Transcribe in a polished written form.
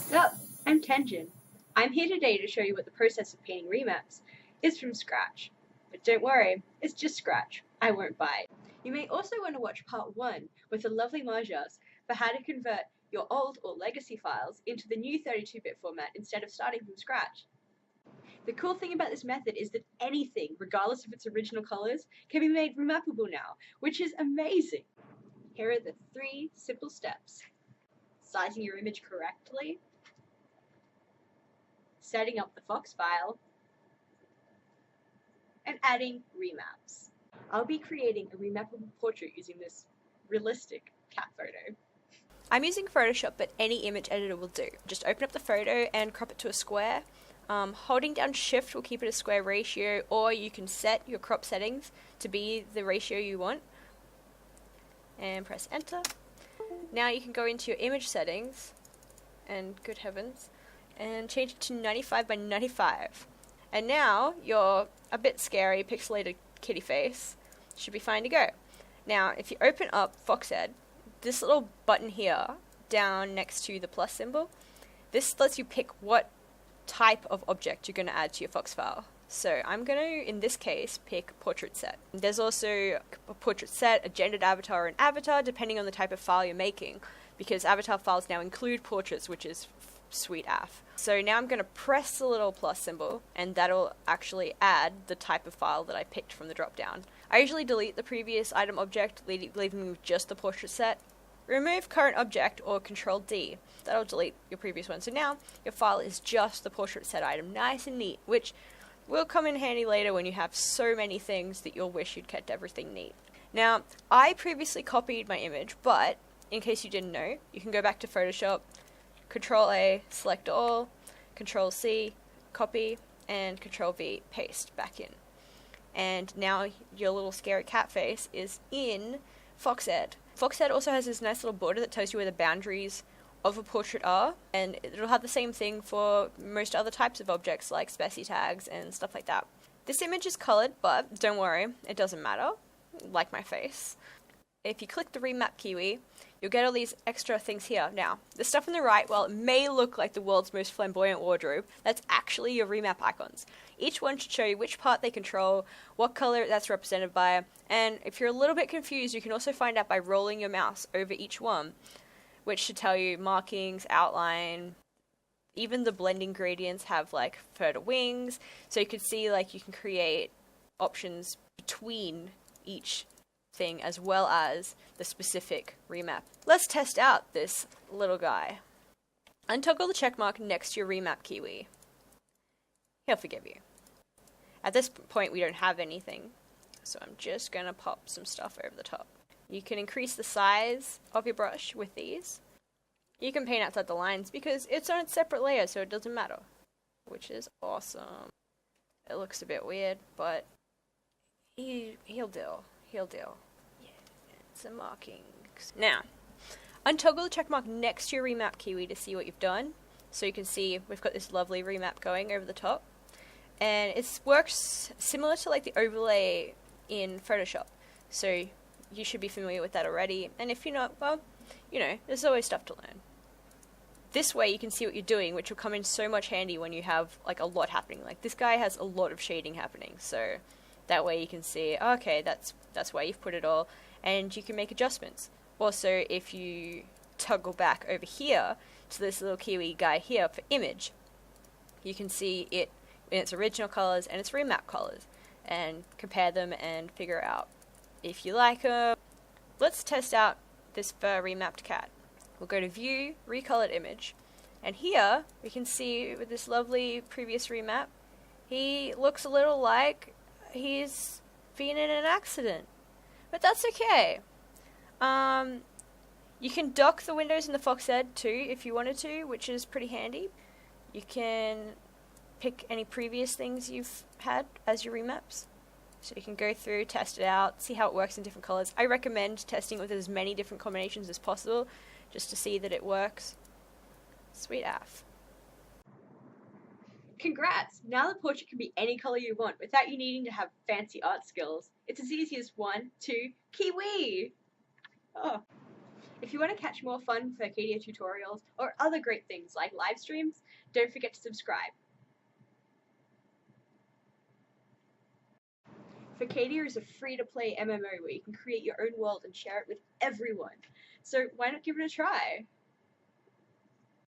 Sup, I'm Tenjin. I'm here today to show you what the process of painting remaps is from scratch. But don't worry, it's just scratch. I won't bite. You may also want to watch part 1 with the lovely Marjas for how to convert your old or legacy files into the new 32-bit format instead of starting from scratch. The cool thing about this method is that anything, regardless of its original colors, can be made remappable now, which is amazing. Here are the 3 simple steps. Sizing your image correctly, setting up the Fox file, and adding remaps. I'll be creating a remappable portrait using this realistic cat photo. I'm using Photoshop, but any image editor will do. Just open up the photo and crop it to a square. Holding down Shift will keep it a square ratio, or you can set your crop settings to be the ratio you want. And press Enter. Now you can go into your image settings, and good heavens, and change it to 95 by 95. And now your a bit scary pixelated kitty face should be fine to go. Now if you open up Foxed, this little button here down next to the plus symbol, this lets you pick what type of object you're going to add to your Fox file. So I'm going to, in this case, pick portrait set. There's also a portrait set, a gendered avatar, and avatar, depending on the type of file you're making, because avatar files now include portraits, which is sweet AF. So now I'm going to press the little plus symbol, and that'll actually add the type of file that I picked from the drop down. I usually delete the previous item object, leaving me with just the portrait set. Remove current object or Control D. That'll delete your previous one. So now your file is just the portrait set item, nice and neat, which will come in handy later when you have so many things that you'll wish you'd kept everything neat. Now, I previously copied my image, but in case you didn't know, you can go back to Photoshop, Control A, select all, Control C, copy, and Control V, paste back in. And now your little scary cat face is in Foxed. Foxed also has this nice little border that tells you where the boundaries of a portrait are, and it'll have the same thing for most other types of objects like specie tags and stuff like that. This image is colored, but don't worry, it doesn't matter, like my face. If you click the remap kiwi, you'll get all these extra things here. Now, the stuff on the right, while it may look like the world's most flamboyant wardrobe, that's actually your remap icons. Each one should show you which part they control, what color that's represented by, and if you're a little bit confused, you can also find out by rolling your mouse over each one, which should tell you markings, outline. Even the blending gradients have like further wings, so you can see like you can create options between each thing as well as the specific remap. Let's test out this little guy. Untoggle the checkmark next to your remap kiwi. He'll forgive you. At this point we don't have anything, so I'm just gonna pop some stuff over the top. You can increase the size of your brush with these. You can paint outside the lines because it's on a separate layer, so it doesn't matter, which is awesome. It looks a bit weird, but he'll deal. He'll deal. Yeah, some markings. Now, untoggle the checkmark next to your remap kiwi to see what you've done. So you can see we've got this lovely remap going over the top. And it works similar to like the overlay in Photoshop. So you should be familiar with that already. And if you're not, well, you know, there's always stuff to learn. This way you can see what you're doing, which will come in so much handy when you have like a lot happening. Like this guy has a lot of shading happening, so that way you can see, okay, that's where you've put it all, and you can make adjustments. Also, if you toggle back over here to this little kiwi guy here for image, you can see it in its original colors and its remap colors, and compare them and figure out if you like them. Let's test out this fur remapped cat. We'll go to View, Recolored Image, and here we can see with this lovely previous remap, he looks a little like he's been in an accident, but that's okay. You can dock the windows in the Foxed too if you wanted to, which is pretty handy. You can pick any previous things you've had as your remaps. So you can go through, test it out, see how it works in different colors. I recommend testing with as many different combinations as possible, just to see that it works. Sweet AF. Congrats! Now the portrait can be any color you want without you needing to have fancy art skills. It's as easy as 1, 2, kiwi! Oh. If you want to catch more fun Furcadia tutorials or other great things like live streams, don't forget to subscribe. Furcadia is a free-to-play MMO where you can create your own world and share it with everyone. So why not give it a try?